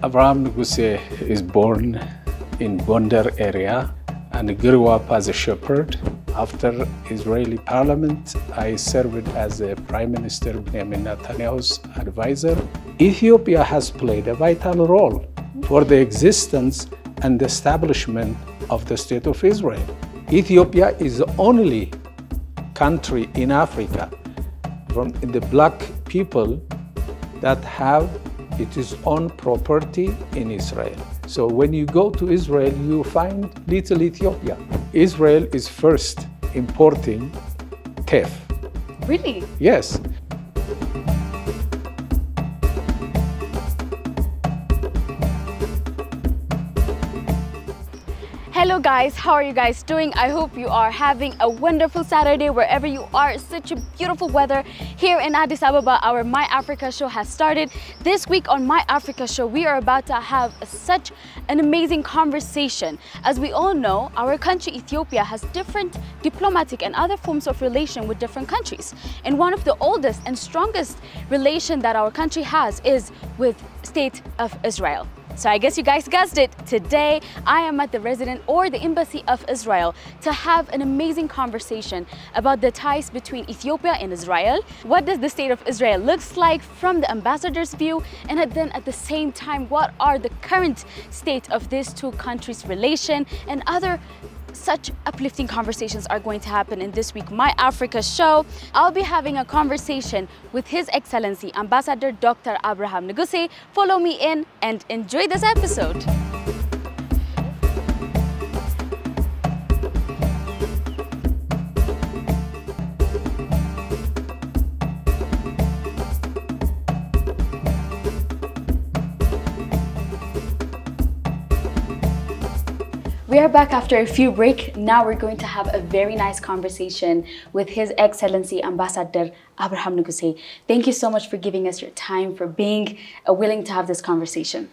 Abraham Neguise is born in Gondar area and grew up as a shepherd. After Israeli parliament, I served as a Prime Minister Benjamin Netanyahu's advisor. Ethiopia has played a vital role for the existence and establishment of the State of Israel. Ethiopia is the only country in Africa from the black people that have its own property in Israel. So when you go to Israel, you find little Ethiopia. Israel is first importing teff. Really? Yes. Hello guys, how are you guys doing? I hope you are having a wonderful Saturday wherever you are. It's such a beautiful weather here in Addis Ababa. Our My Africa show has started. This week on My Africa show, we are about to have such an amazing conversation. As we all know, our country Ethiopia has different diplomatic and other forms of relation with different countries. And one of the oldest and strongest relation that our country has is with State of Israel. So I guess you guys guessed it. Today, I am at the resident or the embassy of Israel to have an amazing conversation about the ties between Ethiopia and Israel. What does the State of Israel looks like from the ambassador's view? And then at the same time, what are the current state of these two countries' relation and other such uplifting conversations are going to happen in this week My Africa show. I'll be having a conversation with His Excellency Ambassador Dr. Abraham Neguise. Follow me in and enjoy this episode. We are back after a few break. Now we're going to have a very nice conversation with His Excellency Ambassador Abraham Neguise. Thank you so much for giving us your time, for being willing to have this conversation.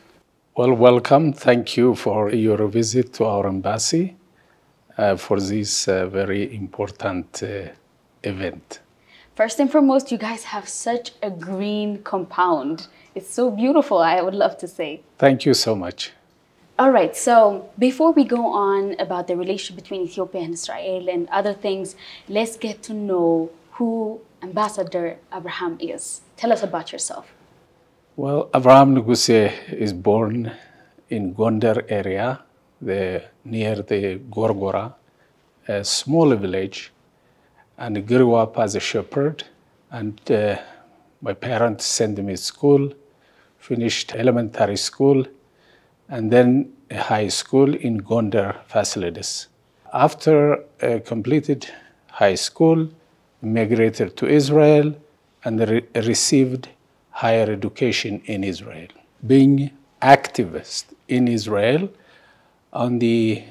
Well, welcome. Thank you for your visit to our embassy for this very important event. First and foremost, you guys have such a green compound. It's so beautiful, I would love to say. Thank you so much. All right, so before we go on about the relationship between Ethiopia and Israel and other things, let's get to know who Ambassador Abraham is. Tell us about yourself. Well, Abraham Neguise is born in Gondar area, near the Gorgora, a small village, and grew up as a shepherd. And my parents sent me to school, finished elementary school, and then a high school in Gondar facilities. After completed high school, migrated to Israel and received higher education in Israel. Being activist in Israel on the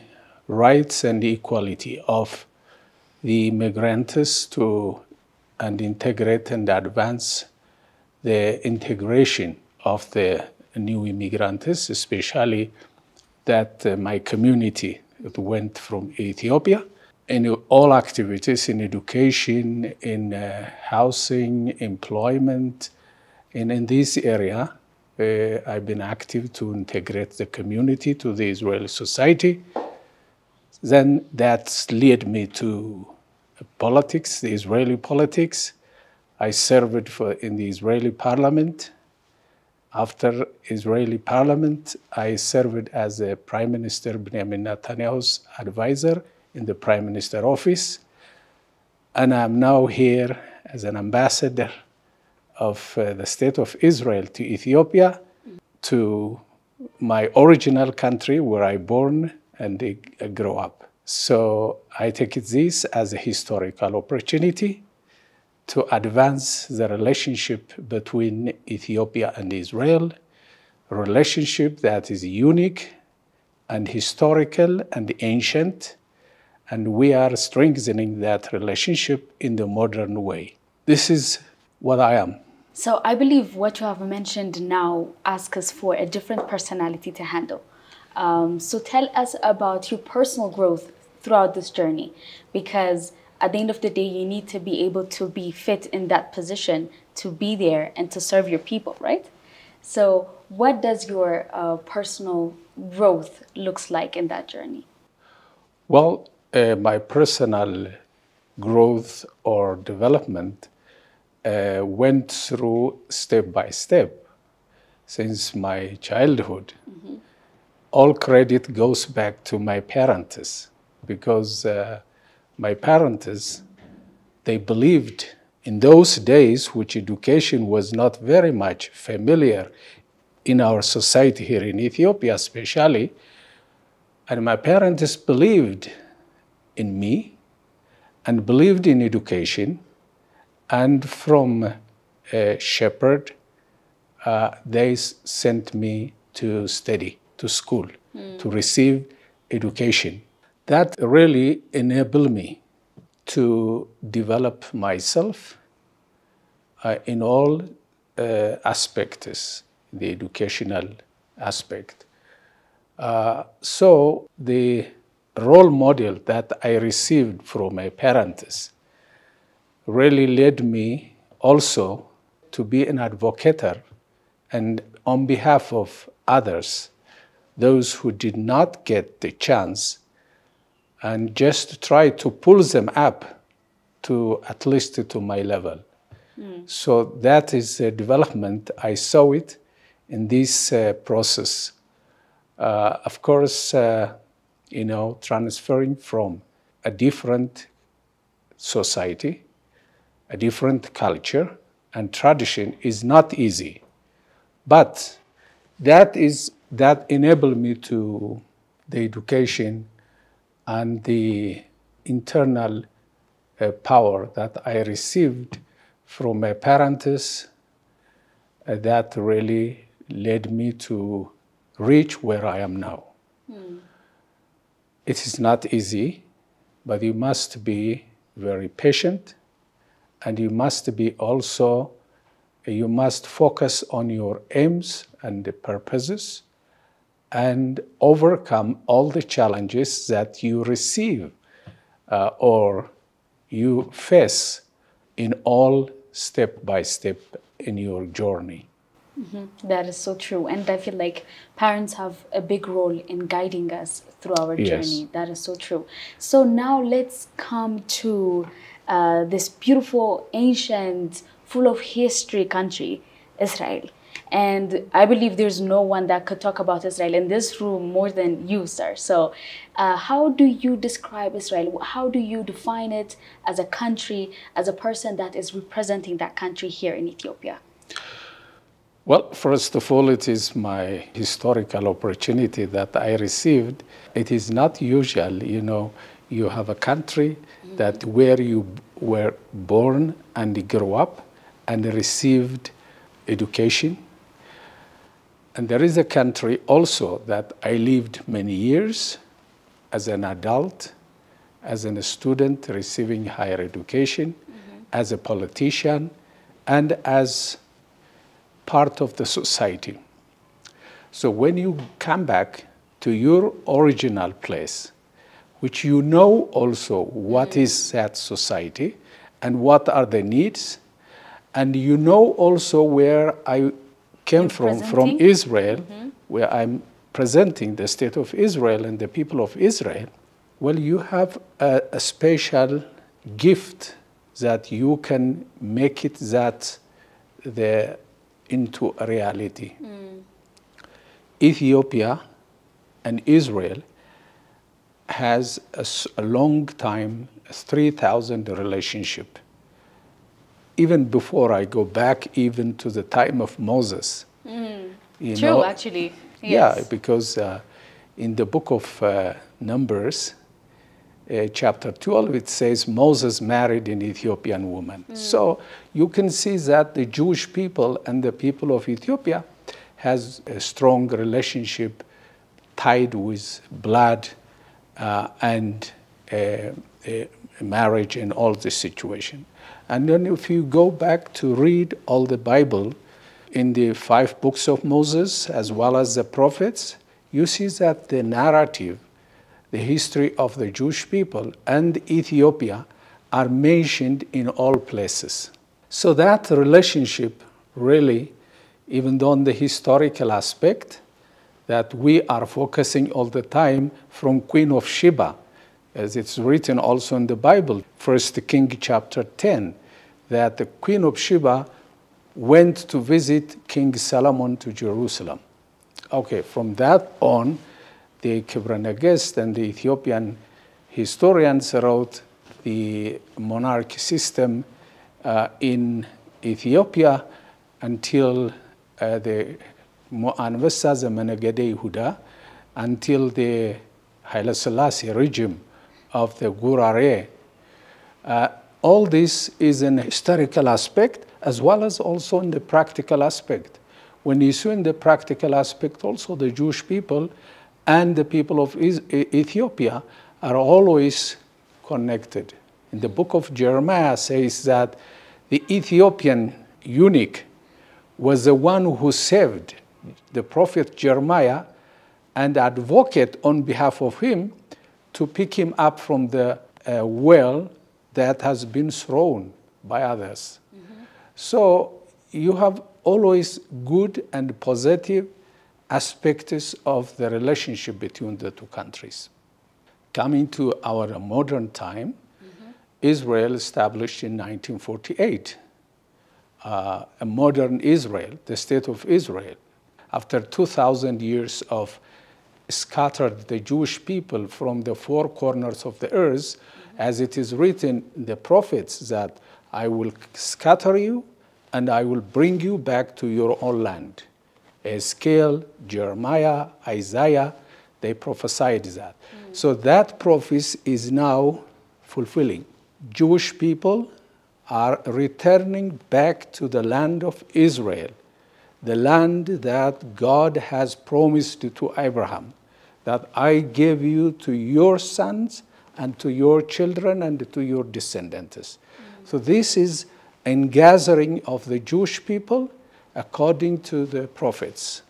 rights and equality of the immigrants and integrate and advance the integration of the new immigrants, especially that my community went from Ethiopia. In all activities in education, in housing, employment, and in this area, I've been active to integrate the community to the Israeli society. Then that led me to politics, the Israeli politics. I served in the Israeli parliament. After Israeli parliament, I served as a Prime Minister Benjamin Netanyahu's advisor in the Prime Minister office. And I'm now here as an ambassador of the State of Israel to Ethiopia, to my original country where I born and grew up. So I take this as a historical opportunity to advance the relationship between Ethiopia and Israel, a relationship that is unique and historical and ancient, and we are strengthening that relationship in the modern way. This is what I am. So I believe what you have mentioned now asks us for a different personality to handle. So tell us about your personal growth throughout this journey, because at the end of the day, you need to be able to be fit in that position, to be there and to serve your people, right? So what does your personal growth looks like in that journey? Well, my personal growth or development went through step by step since my childhood. All credit goes back to my parents because my parents, they believed in those days, which education was not very much familiar in our society here in Ethiopia especially, and my parents believed in me and believed in education, and from a shepherd, they sent me to study, to school, to receive education. That really enabled me to develop myself in all aspects, the educational aspect. So the role model that I received from my parents really led me also to be an advocate and on behalf of others, those who did not get the chance, and just try to pull them up to at least to my level. So that is a development. I saw it in this process. Of course, transferring from a different society, a different culture and tradition is not easy. But that enabled me to the education and the internal power that I received from my parents that really led me to reach where I am now. It is not easy, but you must be very patient, and you must focus on your aims and the purposes and overcome all the challenges that you receive or you face in all step by step in your journey. That is so true. And I feel like parents have a big role in guiding us through our journey. That is so true. So now let's come to this beautiful, ancient, full of history country, Israel. And I believe there's no one that could talk about Israel in this room more than you, sir. So how do you describe Israel? How do you define it as a country, as a person that is representing that country here in Ethiopia? Well, first of all, it is my historical opportunity that I received. It is not usual, you have a country that where you were born and grew up and received education. And there is a country also that I lived many years as an adult, as a student receiving higher education, as a politician, and as part of the society. So when you come back to your original place, which you know also what is that society and what are the needs, and you know also where I came from Israel, where I'm presenting the state of Israel and the people of Israel, well, you have a special gift that you can make it into a reality. Ethiopia and Israel has a long time, a 3,000 relationship. Even before I go back even to the time of Moses. True, actually. Yes. Yeah, because in the book of Numbers, chapter 12, it says Moses married an Ethiopian woman. So you can see that the Jewish people and the people of Ethiopia has a strong relationship tied with blood and marriage and all this situation. And then if you go back to read all the Bible in the 5 books of Moses, as well as the prophets, you see that the narrative, the history of the Jewish people and Ethiopia are mentioned in all places. So that relationship really even though on the historical aspect that we are focusing all the time from Queen of Sheba, as it's written also in the Bible, 1 King chapter 10, that the Queen of Sheba went to visit King Solomon to Jerusalem. Okay, from that on, the Neguise and the Ethiopian historians wrote the monarchy system in Ethiopia until the Anvesa Zemenegede Yehuda, until the Haile Selassie regime of the Gurare. All this is an historical aspect as well as also in the practical aspect. When you see in the practical aspect, also the Jewish people and the people of Ethiopia are always connected. In the book of Jeremiah says that the Ethiopian eunuch was the one who saved the prophet Jeremiah and advocate on behalf of him to pick him up from the well that has been thrown by others. Mm-hmm. So you have always good and positive aspects of the relationship between the two countries. Coming to our modern time, mm-hmm. Israel established in 1948. A modern Israel, the state of Israel. After 2,000 years of scattered the Jewish people from the four corners of the earth, mm-hmm. as it is written in the prophets that I will scatter you and I will bring you back to your own land. Ezekiel, Jeremiah, Isaiah, they prophesied that. Mm. So that prophecy is now fulfilling. Jewish people are returning back to the land of Israel, the land that God has promised to Abraham, that I gave you to your sons and to your children and to your descendants. Mm. So this is a gathering of the Jewish people according to the prophets.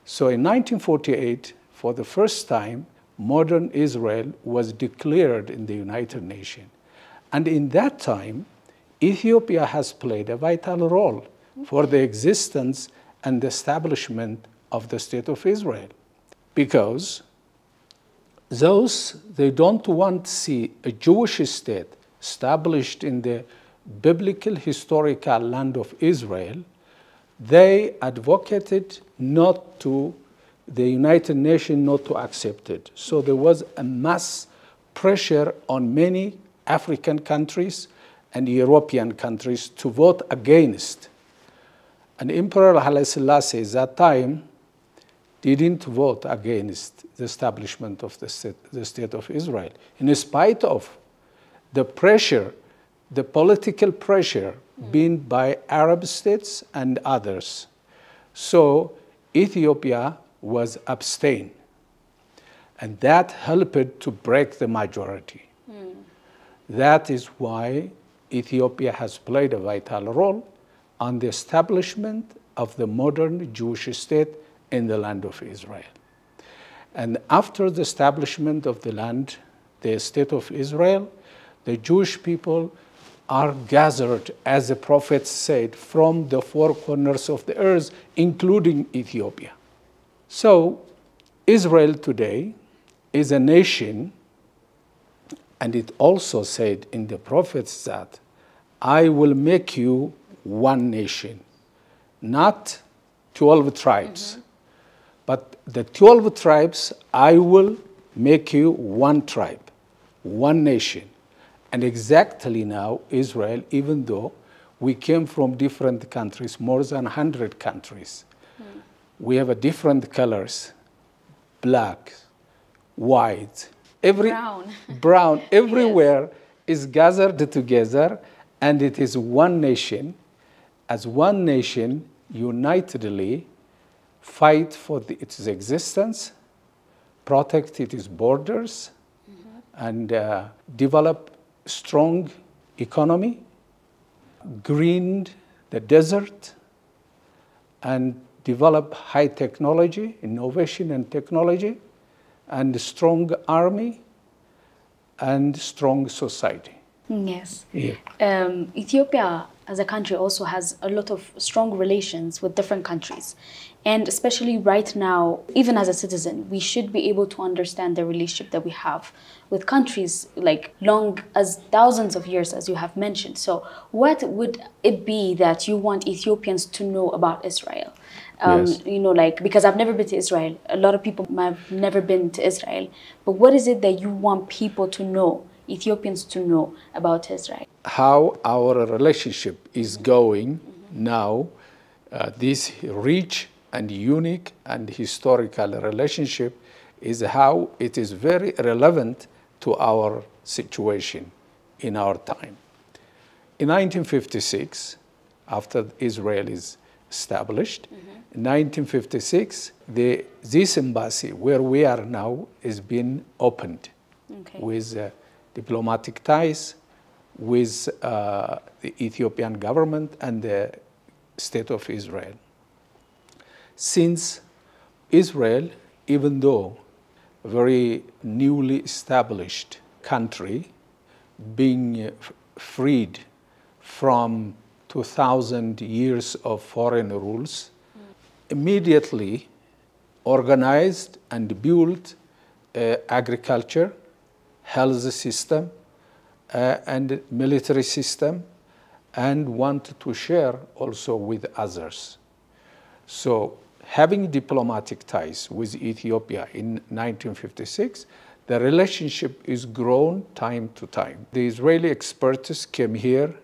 So in 1948, for the first time, modern Israel was declared in the United Nations. And in that time, Ethiopia has played a vital role for the existence and establishment of the State of Israel. Because they don't want to see a Jewish state established in the biblical historical land of Israel, they advocated not to, the United Nations not to accept it. So there was a mass pressure on many African countries and European countries to vote against. And Emperor Haile Selassie at that time didn't vote against the establishment of the State of Israel, in spite of the pressure, the political pressure being by Arab states and others. So Ethiopia was abstained, and that helped to break the majority. Mm. That is why Ethiopia has played a vital role on the establishment of the modern Jewish state in the land of Israel. And after the establishment of the land, the State of Israel, the Jewish people are gathered, as the prophets said, from the four corners of the earth, including Ethiopia. So Israel today is a nation, and it also said in the prophets that I will make you one nation, not 12 tribes, mm-hmm. but the 12 tribes, I will make you one tribe, one nation. And exactly now, Israel, even though we came from different countries, more than 100 countries, we have a different colors, black, white, brown everywhere yes. is gathered together, and it is one nation. As one nation, unitedly fight for its existence, protect its borders, mm-hmm. and develop strong economy, green the desert, and develop high technology, innovation and technology, and strong army, and strong society. Yes. Yeah. Ethiopia as a country also has a lot of strong relations with different countries. And especially right now, even as a citizen, we should be able to understand the relationship that we have with countries like long as thousands of years, as you have mentioned. So what would it be that you want Ethiopians to know about Israel? Yes. You know, like, because I've never been to Israel. A lot of people have never been to Israel. But what is it that you want people to know, Ethiopians to know about Israel? How our relationship is going now, this rich and unique and historical relationship is how it is very relevant to our situation in our time. In 1956, after Israel is established, in 1956, this embassy where we are now is being opened with diplomatic ties with the Ethiopian government and the State of Israel. Since Israel, even though a very newly established country, being freed from 2,000 years of foreign rules, immediately organized and built agriculture, health system, and military system, and wanted to share also with others. So having diplomatic ties with Ethiopia in 1956, the relationship is grown time to time. The Israeli experts came here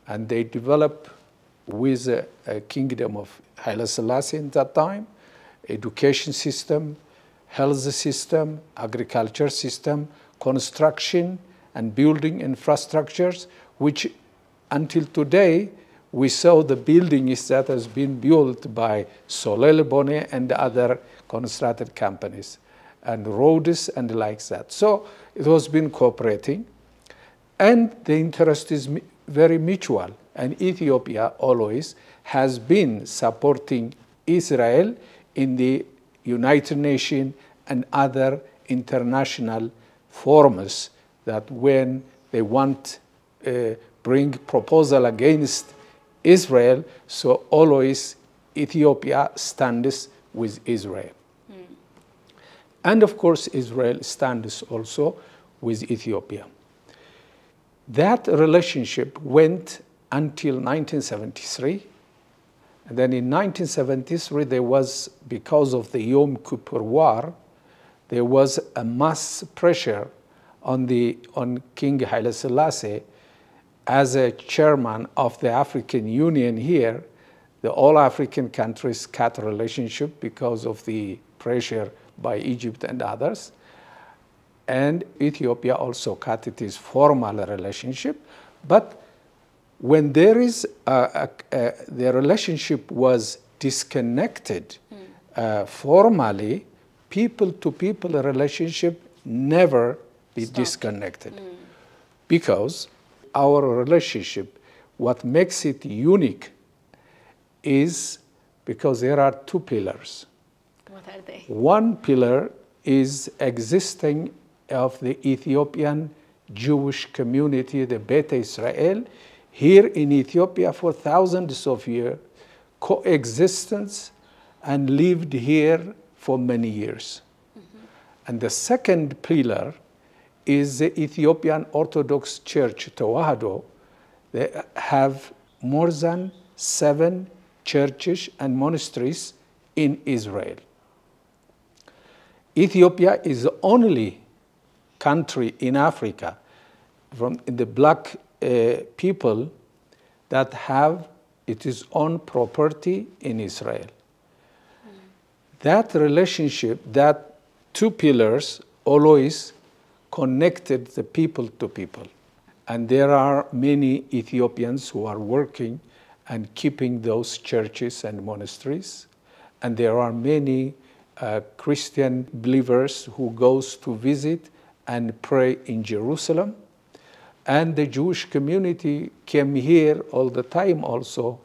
and they developed with a kingdom of Haile Selassie at that time, education system, health system, agriculture system, construction and building infrastructures, which until today, we saw the buildings that has been built by Solel Bone and other constructed companies, and roads and like that. So it has been cooperating, and the interest is very mutual. And Ethiopia always has been supporting Israel in the United Nations and other international forums that when they want bring proposal against Israel, so always Ethiopia stands with Israel. And of course, Israel stands also with Ethiopia. That relationship went until 1973. And then in 1973, there was, because of the Yom Kippur War, there was a mass pressure on King Haile Selassie as a chairman of the African Union here. The all African countries cut relationship because of the pressure by Egypt and others. And Ethiopia also cut its formal relationship. But when there is the relationship was disconnected formally, people-to-people relationship never be disconnected. Because our relationship, what makes it unique is because there are two pillars. What are they? One pillar is existing of the Ethiopian Jewish community, the Beta Israel, here in Ethiopia for thousands of years, coexistence and lived here for many years. And the second pillar is the Ethiopian Orthodox Church, Tawahado. They have more than 7 churches and monasteries in Israel. Ethiopia is the only country in Africa from the black people that have its own property in Israel. That relationship, that two pillars always connected the people to people. And there are many Ethiopians who are working and keeping those churches and monasteries. And there are many Christian believers who goes to visit and pray in Jerusalem. And the Jewish community came here all the time also.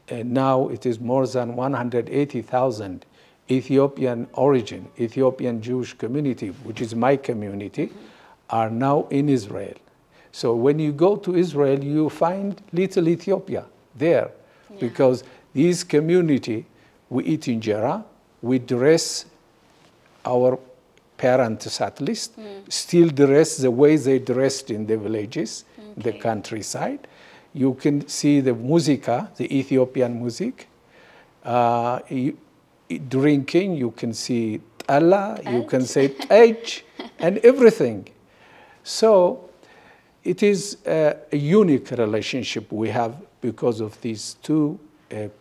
And now it is more than 180,000 Ethiopian origin, Ethiopian Jewish community, which is my community, are now in Israel. So when you go to Israel, you find little Ethiopia there, because these community, we eat injera, we dress our parents at least, still dress the way they dressed in the villages, the countryside. You can see the musica, the Ethiopian music. Drinking, you can see tala, you can say tej, and everything. So it is a unique relationship we have because of these two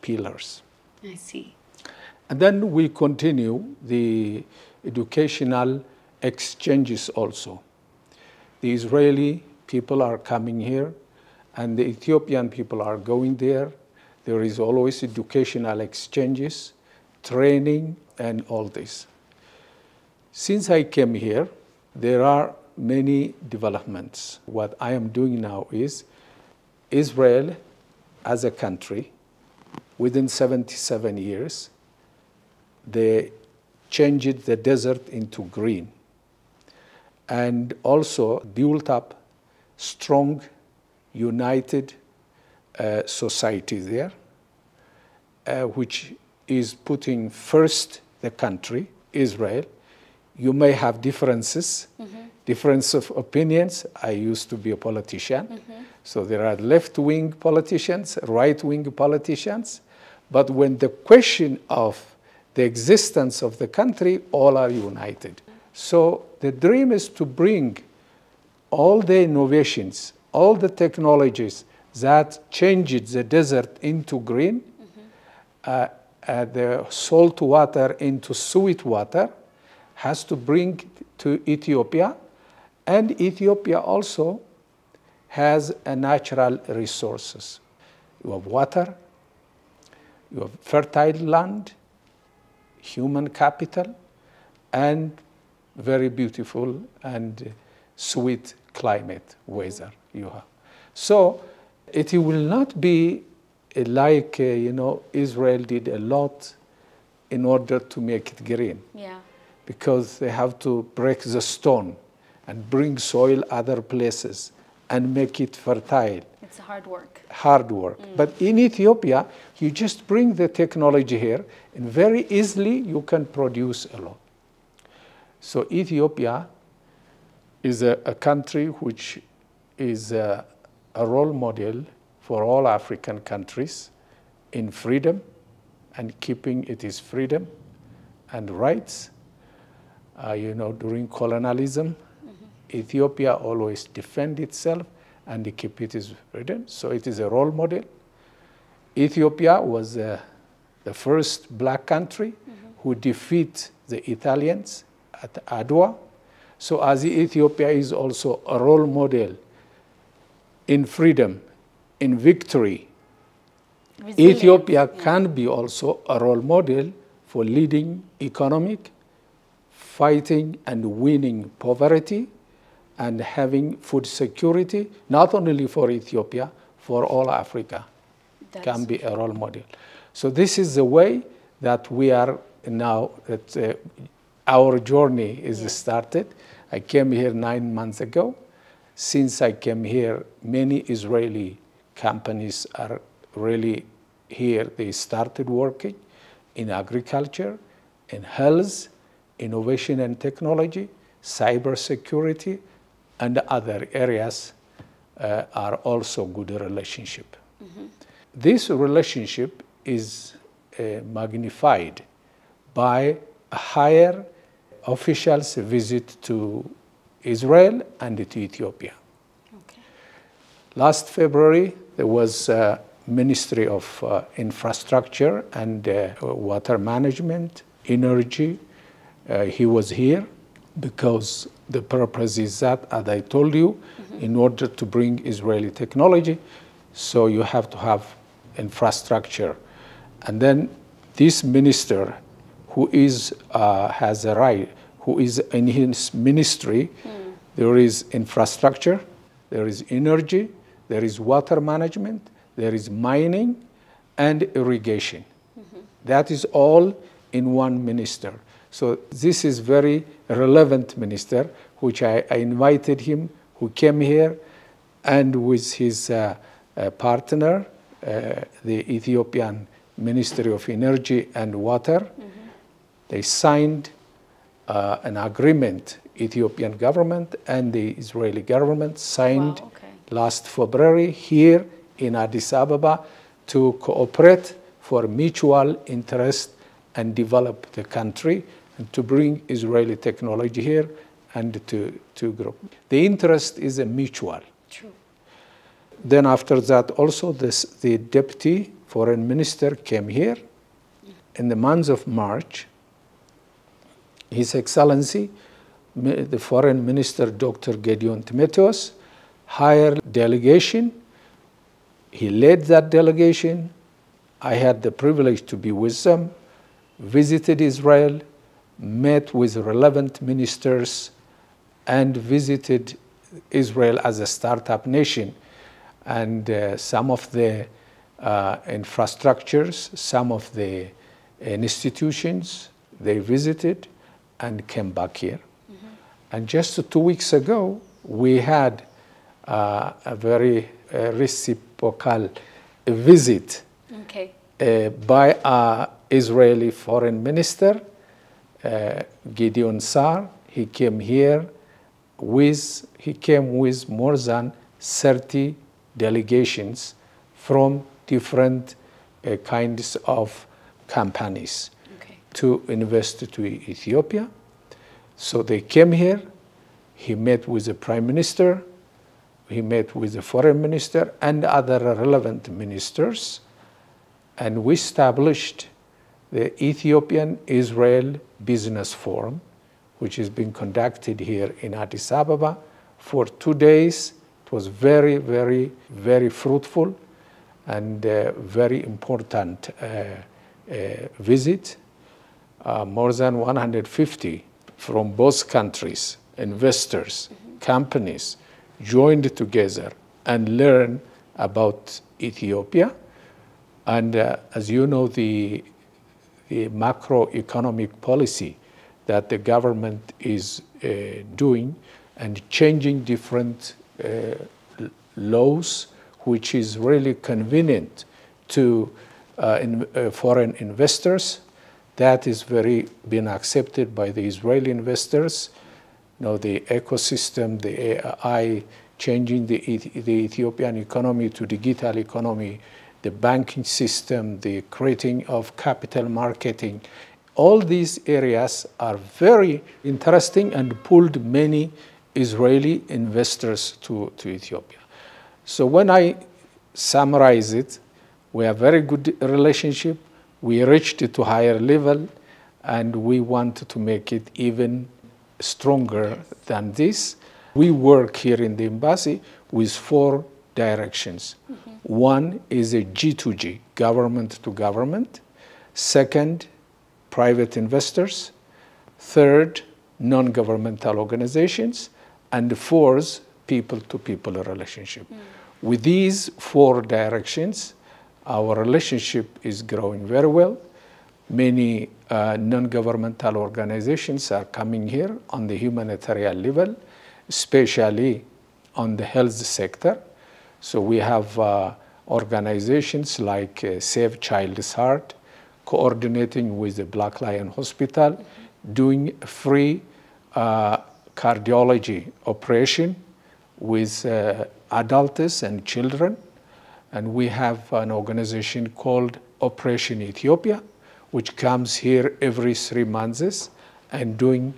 pillars. I see. And then we continue the educational exchanges also. The Israeli people are coming here, and the Ethiopian people are going there. There is always educational exchanges, training, and all this. Since I came here, there are many developments. What I am doing now is Israel as a country, within 77 years, they changed the desert into green, and also built up strong, united society there, which is putting first the country, Israel. You may have differences, difference of opinions. I used to be a politician. So there are left-wing politicians, right-wing politicians. But when the question of the existence of the country, all are united. So the dream is to bring all the innovations, all the technologies that changed the desert into green, the salt water into sweet water, has to bring to Ethiopia. And Ethiopia also has a natural resources. You have water, you have fertile land, human capital, and very beautiful and sweet climate, weather you have. So it will not be like, Israel did a lot in order to make it green. Yeah. Because they have to break the stone and bring soil other places and make it fertile. It's hard work. Hard work. But in Ethiopia, you just bring the technology here, and very easily you can produce a lot. So Ethiopia is a country which is a role model for all African countries in freedom and keeping its freedom and rights. During colonialism, Ethiopia always defend itself and keep its freedom. So it is a role model. Ethiopia was the first black country who defeat the Italians at Adwa. So as Ethiopia is also a role model in freedom, in victory, Resilient. Ethiopia can be also a role model for leading economic, fighting and winning poverty, and having food security, not only for Ethiopia, for all Africa. Can be a role model. So this is the way that we are now, that our journey is started. I came here 9 months ago. Since I came here, many Israeli companies are really here. They started working in agriculture, in health, innovation and technology, cybersecurity, and other areas are also good relationship. This relationship is magnified by a higher officials visit to Israel and to Ethiopia. Okay. Last February, there was a Ministry of Infrastructure and Water Management, Energy. He was here because the purpose is that, as I told you, in order to bring Israeli technology, so you have to have infrastructure. And then this minister, who is has a right, who is in his ministry, there is infrastructure, there is energy, there is water management, there is mining, and irrigation. That is all in one minister. So this is very relevant minister, which I invited him, who came here and with his partner, the Ethiopian Ministry of Energy and Water, they signed an agreement. Ethiopian government and the Israeli government signed last February here in Addis Ababa to cooperate for mutual interest and develop the country and to bring Israeli technology here and to grow. The interest is a mutual. True. Then after that also the deputy foreign minister came here in the month of March. His Excellency, the Foreign Minister, Dr. Gideon Timotheus, hired a delegation. He led that delegation. I had the privilege to be with them, visited Israel, met with relevant ministers, and visited Israel as a startup nation. And some of the infrastructures, some of the institutions, they visited and came back here. And just 2 weeks ago, we had a very reciprocal visit by our Israeli foreign minister, Gideon Sar. He came here with more than 30 delegations from different kinds of companies to invest to Ethiopia. So they came here. He met with the prime minister. He met with the foreign minister and other relevant ministers. And we established the Ethiopian Israel Business Forum, which is being conducted here in Addis Ababa for 2 days. It was very, very, very fruitful and very important visit. More than 150 from both countries, investors, companies, joined together and learned about Ethiopia. And as you know, the macroeconomic policy that the government is doing and changing different laws, which is really convenient to foreign investors. That is been accepted by the Israeli investors. You know, the ecosystem, the AI, changing the Ethiopian economy to digital economy, the banking system, the creating of capital marketing. All these areas are very interesting and pulled many Israeli investors to Ethiopia. So when I summarize it, we have very good relationship. We reached it to higher level, and we want to make it even stronger than this. We work here in the embassy with 4 directions. One is a G2G, government to government. Second, private investors. Third, non-governmental organizations. And fourth, people-to-people relationship. With these 4 directions, our relationship is growing very well. Many non-governmental organizations are coming here on the humanitarian level, especially on the health sector. So we have organizations like Save Child's Heart, coordinating with the Black Lion Hospital, doing free cardiology operation with adults and children. And we have an organization called Operation Ethiopia, which comes here every 3 months and doing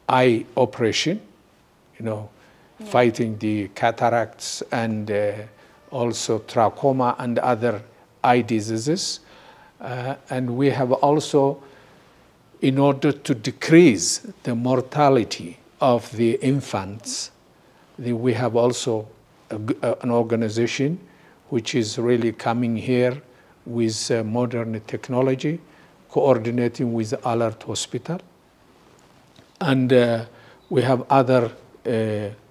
eye operation, fighting the cataracts and also trachoma and other eye diseases. And we have also, in order to decrease the mortality of the infants, we have also an organization which is really coming here with modern technology, coordinating with Alert Hospital. And we have other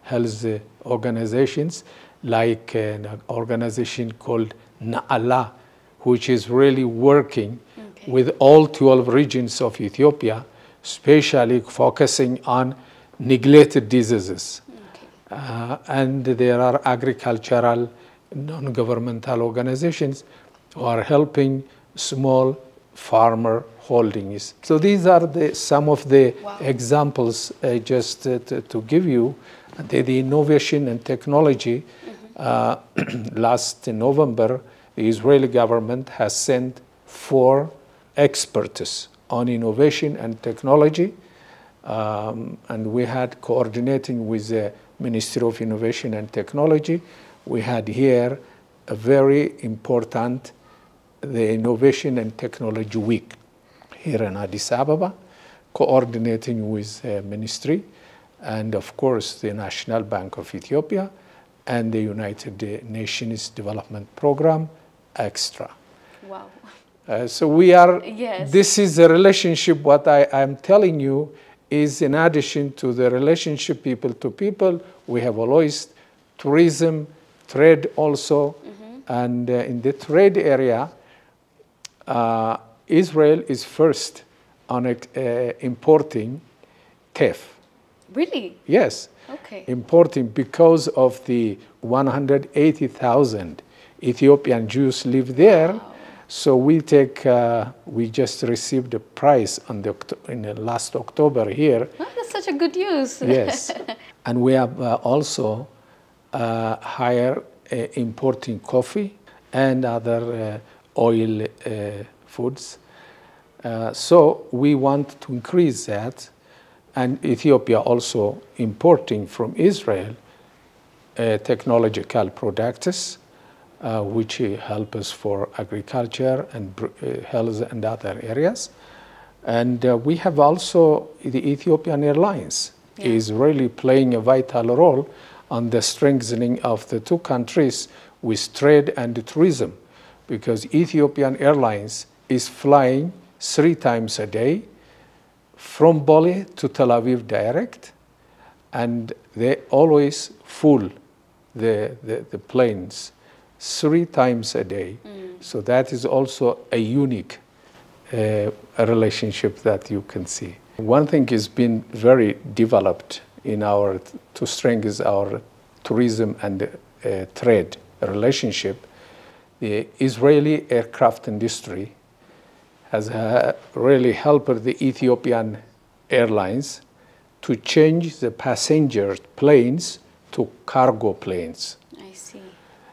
health organizations, like an organization called Na'ala, which is really working with all 12 regions of Ethiopia, especially focusing on neglected diseases. And there are agricultural non-governmental organizations who are helping small farmer holdings. So these are some of the examples just to give you. The innovation and technology. Last November, the Israeli government has sent 4 experts on innovation and technology, and we had coordinating with the Ministry of Innovation and Technology. We had here a very important, the Innovation and Technology Week here in Addis Ababa, coordinating with the ministry and of course the National Bank of Ethiopia and the United Nations Development Program, extra. Wow. So we are, yes. This is a relationship, what I'm telling you is in addition to the relationship people to people, we have always tourism, trade also, and in the trade area, Israel is first on importing teff. Really? Yes. Okay. Importing because of the 180,000 Ethiopian Jews live there. Wow. So we just received a prize in the last October here. Oh, that's such a good news. Yes. And we have also higher importing coffee and other oil foods. So we want to increase that. And Ethiopia also importing from Israel technological products, which help us for agriculture and health and other areas. And we have also the Ethiopian Airlines is really playing a vital role on the strengthening of the two countries with trade and tourism, because Ethiopian Airlines is flying 3 times a day from Bali to Tel Aviv direct, and they always full the planes 3 times a day. So that is also a unique a relationship that you can see. One thing has been very developed in to strengthen our tourism and trade relationship. The Israeli aircraft industry has really helped the Ethiopian Airlines to change the passenger planes to cargo planes. I see.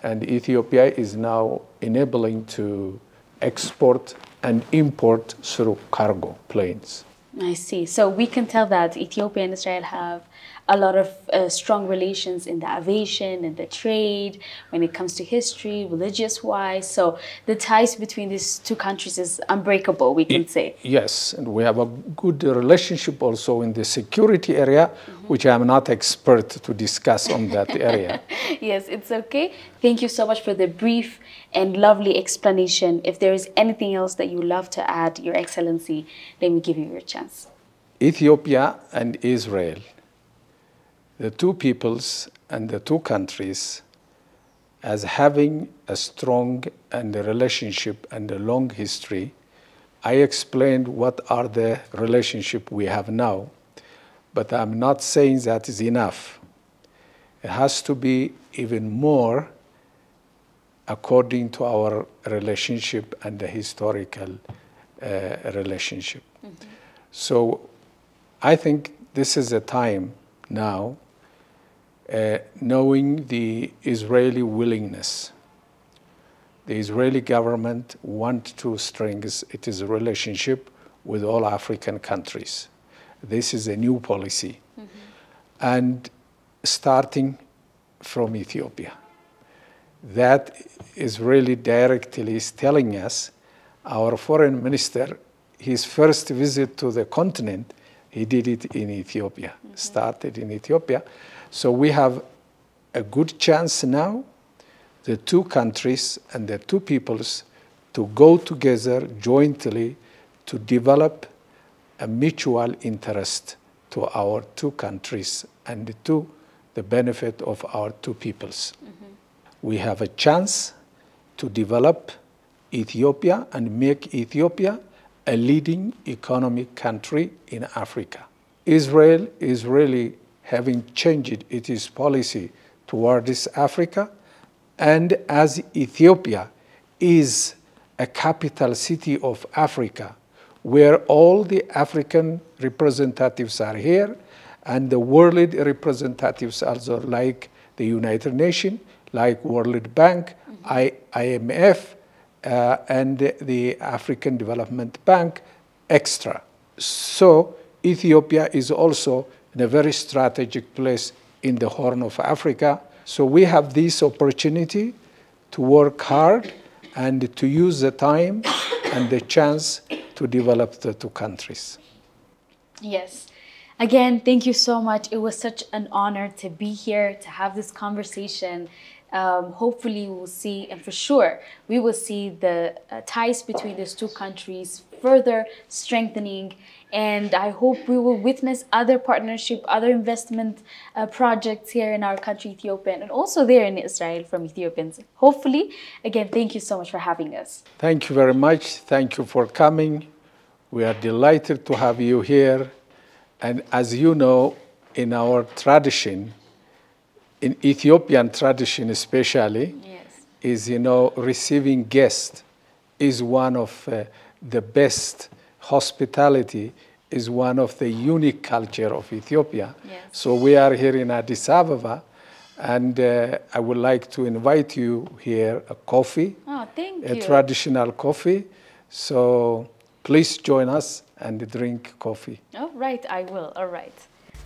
And Ethiopia is now enabling to export and import through cargo planes. I see. So we can tell that Ethiopia and Israel have a lot of strong relations in the aviation and the trade when it comes to history, religious-wise. So the ties between these two countries is unbreakable, we can say. Yes, and we have a good relationship also in the security area, which I'm not expert to discuss on that area. Yes, it's okay. Thank you so much for the brief and lovely explanation. If there is anything else that you love to add, Your Excellency, let me give you your chance. Ethiopia and Israel, the two peoples and the two countries, as having a strong and a relationship and a long history. I explained what are the relationship we have now, but I'm not saying that is enough. It has to be even more according to our relationship and the historical relationship. So I think this is a time now, knowing the Israeli willingness. The Israeli government wants to strengthen its relationship with all African countries. This is a new policy. And starting from Ethiopia. That is really directly telling us, our foreign minister, his first visit to the continent, he did it in Ethiopia, started in Ethiopia. So we have a good chance now, the two countries and the two peoples, to go together jointly to develop a mutual interest to our two countries and to the benefit of our two peoples. We have a chance to develop Ethiopia and make Ethiopia a leading economic country in Africa. Israel is really having changed its policy towards Africa, and as Ethiopia is a capital city of Africa, where all the African representatives are here, and the world representatives also, like the United Nations, like World Bank, IMF, and the African Development Bank, extra. So Ethiopia is also in a very strategic place in the Horn of Africa. So we have this opportunity to work hard and to use the time and the chance to develop the two countries. Yes. Again, thank you so much. It was such an honor to be here, to have this conversation. Hopefully we will see, and for sure, we will see the ties between these two countries further strengthening. And I hope we will witness other partnership, other investment projects here in our country, Ethiopia, and also there in Israel from Ethiopians. Hopefully, again, thank you so much for having us. Thank you very much. Thank you for coming. We are delighted to have you here. And as you know, in our tradition, in Ethiopian tradition especially, Yes. is, receiving guests is one of the best. Hospitality is one of the unique culture of Ethiopia. Yes. So we are here in Addis Ababa, and I would like to invite you here a coffee, Oh, thank a you. traditional coffee. So please join us and drink coffee. All right, I will. All right.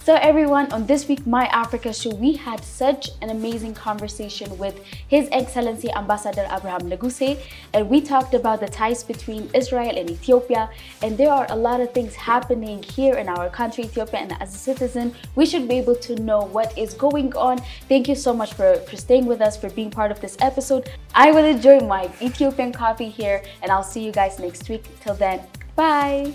So everyone, on this week My Africa show, we had such an amazing conversation with His Excellency Ambassador Abraham Neguise, and we talked about the ties between Israel and Ethiopia, and there are a lot of things happening here in our country, Ethiopia, and as a citizen, we should be able to know what is going on. Thank you so much for staying with us, for being part of this episode. I will enjoy my Ethiopian coffee here, and I'll see you guys next week. Till then, bye!